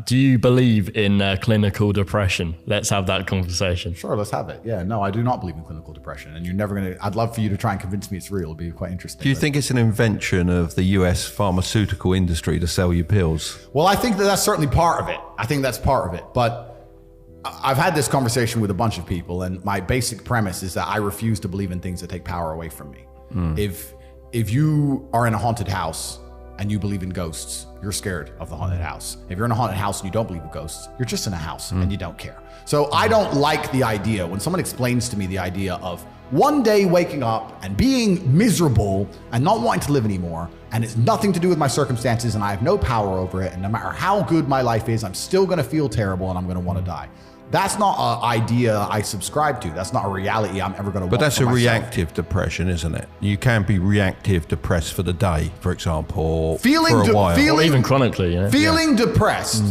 Do you believe in clinical depression? Let's have that conversation. Sure, let's have it. Yeah, no, I do not believe in clinical depression, and you're never going to, I'd love for you to try and convince me it's real. It'd be quite interesting. Do you think it's an invention of the US pharmaceutical industry to sell you pills? Well, I think that that's certainly part of it. I think that's part of it. But I've had this conversation with a bunch of people, and my basic premise is that I refuse to believe in things that take power away from me. If you are in a haunted house and you believe in ghosts, you're scared of the haunted house. If you're in a haunted house and you don't believe in ghosts, you're just in a house and you don't care. So I don't like the idea when someone explains to me the idea of one day waking up and being miserable and not wanting to live anymore, and it's nothing to do with my circumstances and I have no power over it, and no matter how good my life is, I'm still gonna feel terrible and I'm gonna wanna die. That's not an idea I subscribe to. That's not a reality I'm ever going to want. But that's for a myself. reactive depression, isn't it? You can be reactive depressed for the day, for example, or for a while. Or even chronically. Yeah. Feeling depressed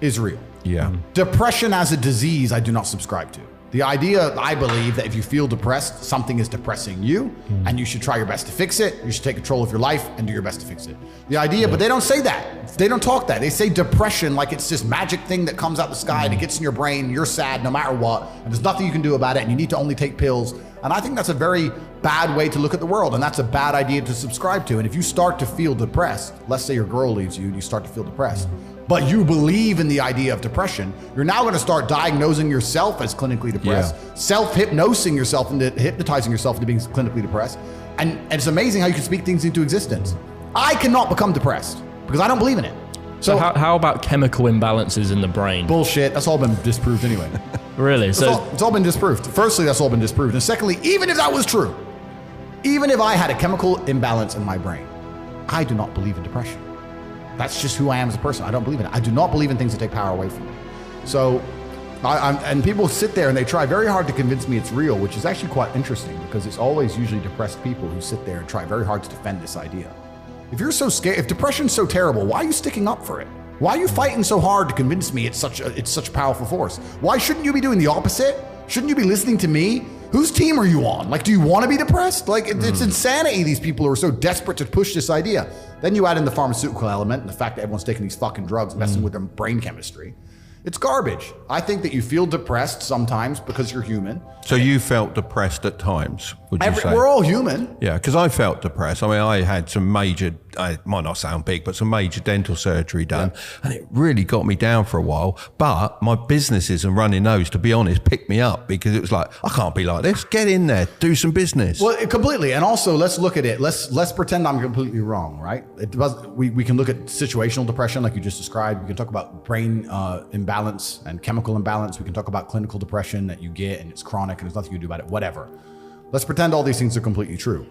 is real. Yeah. Depression as a disease, I do not subscribe to. The idea, I believe, that if you feel depressed, something is depressing you, and you should try your best to fix it. You should take control of your life and do your best to fix it. The idea, but they don't say that. They don't talk that. They say depression like it's this magic thing that comes out the sky and it gets in your brain, you're sad no matter what, and there's nothing you can do about it, and you need to only take pills. And I think that's a very bad way to look at the world, and that's a bad idea to subscribe to. And if you start to feel depressed, let's say your girl leaves you and you start to feel depressed, but you believe in the idea of depression, you're now going to start diagnosing yourself as clinically depressed, self-hypnosing yourself into hypnotizing yourself into being clinically depressed. And it's amazing how you can speak things into existence. I cannot become depressed because I don't believe in it. So how about chemical imbalances in the brain? Bullshit. That's all been disproved anyway. Really? It's all been disproved. Firstly, that's all been disproved. And secondly, even if that was true, even if I had a chemical imbalance in my brain, I do not believe in depression. That's just who I am as a person. I don't believe in it. I do not believe in things that take power away from me. So, and people sit there and they try very hard to convince me it's real, which is actually quite interesting because it's always usually depressed people who sit there and try very hard to defend this idea. If you're so scared, if depression's so terrible, why are you sticking up for it? Why are you fighting so hard to convince me it's such a powerful force? Why shouldn't you be doing the opposite? Shouldn't you be listening to me? Whose team are you on? Like, do you want to be depressed? Like, it's insanity, these people who are so desperate to push this idea. Then you add in the pharmaceutical element and the fact that everyone's taking these fucking drugs, messing with their brain chemistry. It's garbage. I think that you feel depressed sometimes because you're human. So you felt depressed at times, would you say? We're all human. Yeah, because I felt depressed. I mean, I had some major, it might not sound big, but some major dental surgery done. Yeah. And it really got me down for a while. But my businesses and running those, to be honest, picked me up because it was like, I can't be like this. Get in there, do some business. Well, completely. And also, let's look at it. Let's pretend I'm completely wrong, right? We can look at situational depression like you just described. We can talk about brain imbalance and chemical imbalance. We can talk about clinical depression that you get and it's chronic and there's nothing you can do about it, whatever. Let's pretend all these things are completely true.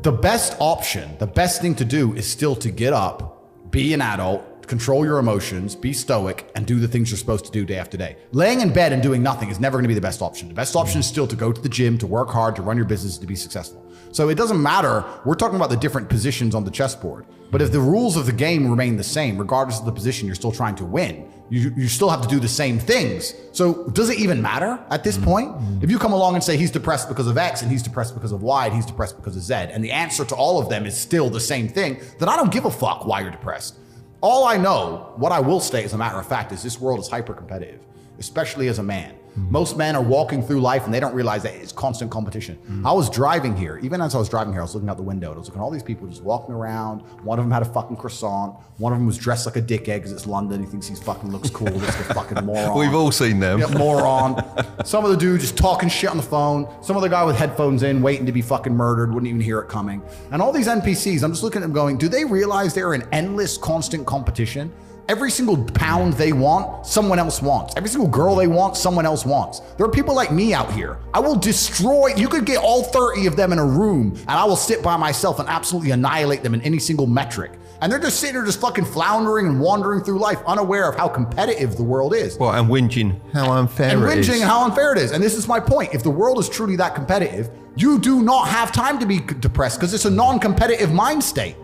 The best option, the best thing to do is still to get up, be an adult, control your emotions, be stoic, and do the things you're supposed to do day after day. Laying in bed and doing nothing is never going to be the best option. The best option is still to go to the gym, to work hard, to run your business, to be successful. So it doesn't matter. We're talking about the different positions on the chessboard. But if the rules of the game remain the same, regardless of the position you're still trying to win, you still have to do the same things. So does it even matter at this point? If you come along and say he's depressed because of X and he's depressed because of Y and he's depressed because of Z, and the answer to all of them is still the same thing, then I don't give a fuck why you're depressed. All I know, what I will state as a matter of fact, is this world is hyper competitive, especially as a man. Most men are walking through life and they don't realize that it's constant competition. I was driving here. Even as I was driving here, I was looking out the window and I was looking at all these people just walking around. One of them had a fucking croissant. One of them was dressed like a dickhead because it's London. He thinks he fucking looks cool. Just a fucking moron. We've all seen them. Yeah, moron. Some of the dude just talking shit on the phone. Some other guy with headphones in, waiting to be fucking murdered, wouldn't even hear it coming. And all these NPCs, I'm just looking at them going, do they realize they're in endless, constant competition? Every single pound they want, someone else wants. Every single girl they want, someone else wants. There are people like me out here. I will destroy, you could get all 30 of them in a room and I will sit by myself and absolutely annihilate them in any single metric. And they're just sitting there just fucking floundering and wandering through life, unaware of how competitive the world is. Well, and whinging how unfair it is. And whinging how unfair it is. And this is my point. If the world is truly that competitive, You do not have time to be depressed because it's a non-competitive mind state.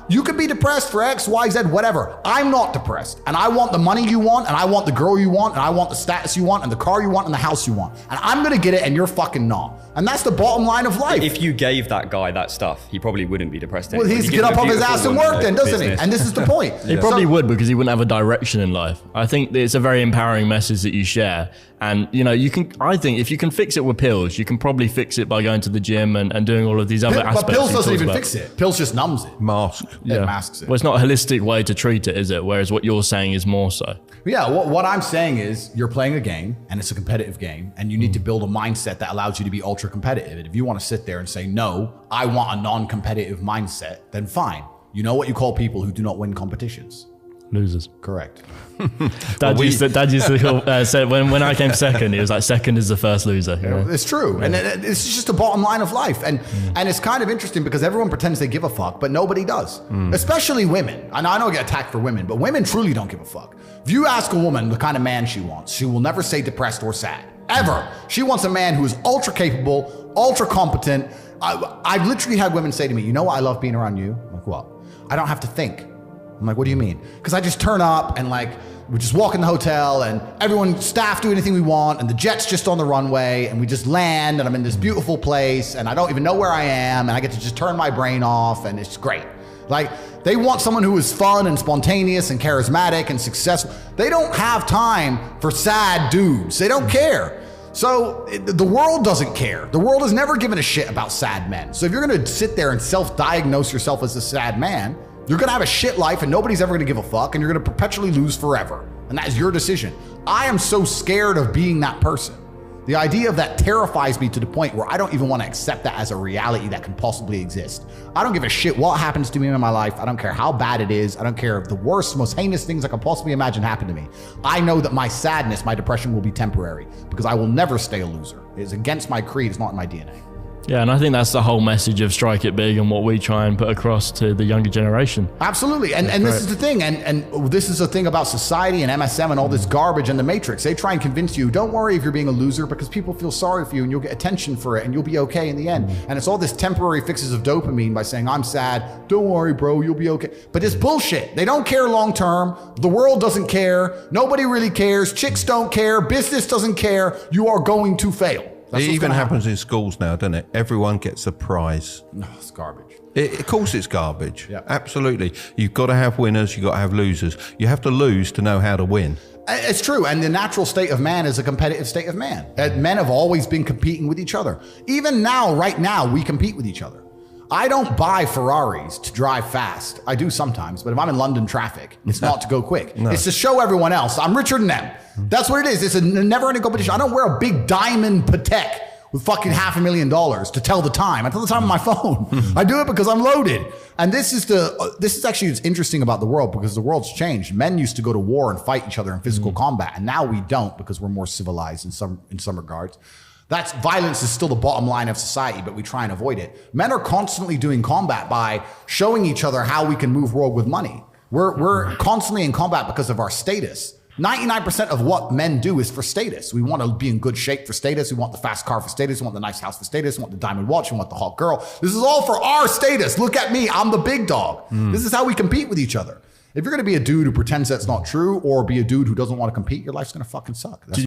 You could be depressed for X, Y, Z, whatever. I'm not depressed. And I want the money you want, and I want the girl you want, and I want the status you want, and the car you want, and the house you want. And I'm going to get it, and you're fucking not. And that's the bottom line of life. If you gave that guy that stuff, he probably wouldn't be depressed Well, anymore. he's get up off his ass and work then, doesn't he? And this is the point. He probably would, because he wouldn't have a direction in life. I think it's a very empowering message that you share. And, I think if you can fix it with pills, you can probably fix it by going to the gym and doing all of these other aspects. But pills doesn't even fix it. Pills just numbs it. Mask. It masks it. Well, it's not a holistic way to treat it, is it? Whereas what you're saying is more so. Yeah, what I'm saying is you're playing a game, and it's a competitive game, and you need to build a mindset that allows you to be ultra competitive. And if you want to sit there and say, no, I want a non-competitive mindset, then fine. You know what you call people who do not win competitions? Losers. Correct. Dad used to say when I came second, he was like, second is the first loser. It's true. Yeah. And it's just the bottom line of life. And it's kind of interesting because everyone pretends they give a fuck, but nobody does. Especially women. And I know I get attacked for women, but women truly don't give a fuck. If you ask a woman the kind of man she wants, she will never say depressed or sad. Ever. She wants a man who is ultra capable, ultra competent. I've literally had women say to me, you know why I love being around you? I'm like, what? I don't have to think. I'm like, what do you mean? Because I just turn up and we just walk in the hotel and staff do anything we want and the jet's just on the runway and we just land and I'm in this beautiful place and I don't even know where I am and I get to just turn my brain off and it's great. They want someone who is fun and spontaneous and charismatic and successful. They don't have time for sad dudes. They don't care. So the world doesn't care. The world has never given a shit about sad men. So if you're going to sit there and self-diagnose yourself as a sad man, you're going to have a shit life and nobody's ever going to give a fuck and you're going to perpetually lose forever. And that is your decision. I am so scared of being that person. The idea of that terrifies me to the point where I don't even want to accept that as a reality that can possibly exist. I don't give a shit what happens to me in my life. I don't care how bad it is. I don't care if the worst, most heinous things I can possibly imagine happen to me. I know that my sadness, my depression will be temporary because I will never stay a loser. It is against my creed. It's not in my DNA. Yeah, and I think that's the whole message of Strike It Big and what we try and put across to the younger generation. Absolutely. And this is the thing. And this is the thing about society and MSM and all this garbage and the Matrix. They try and convince you, don't worry if you're being a loser because people feel sorry for you and you'll get attention for it and you'll be okay in the end. And it's all this temporary fixes of dopamine by saying, I'm sad. Don't worry, bro. You'll be okay. But it's bullshit. They don't care long term. The world doesn't care. Nobody really cares. Chicks don't care. Business doesn't care. You are going to fail. It even happens in schools now, doesn't it? Everyone gets a prize. No, it's garbage. Of course it's garbage. Yeah. Absolutely. You've got to have winners. You've got to have losers. You have to lose to know how to win. It's true. And the natural state of man is a competitive state of man. Men have always been competing with each other. Even now, right now, we compete with each other. I don't buy Ferraris to drive fast. I do sometimes, but if I'm in London traffic, it's not to go quick. No. It's to show everyone else I'm richer than them. That's what it is. It's a never-ending competition. I don't wear a big diamond Patek with fucking $500,000 to tell the time. I tell the time on my phone. I do it because I'm loaded. And this is actually what's interesting about the world because the world's changed. Men used to go to war and fight each other in physical combat, and now we don't because we're more civilized in some regards. Violence is still the bottom line of society, but we try and avoid it. Men are constantly doing combat by showing each other how we can move world with money. We're constantly in combat because of our status. 99% of what men do is for status. We want to be in good shape for status. We want the fast car for status. We want the nice house for status. We want the diamond watch. We want the hot girl. This is all for our status. Look at me. I'm the big dog. This is how we compete with each other. If you're going to be a dude who pretends that's not true or be a dude who doesn't want to compete, your life's going to fucking suck. That's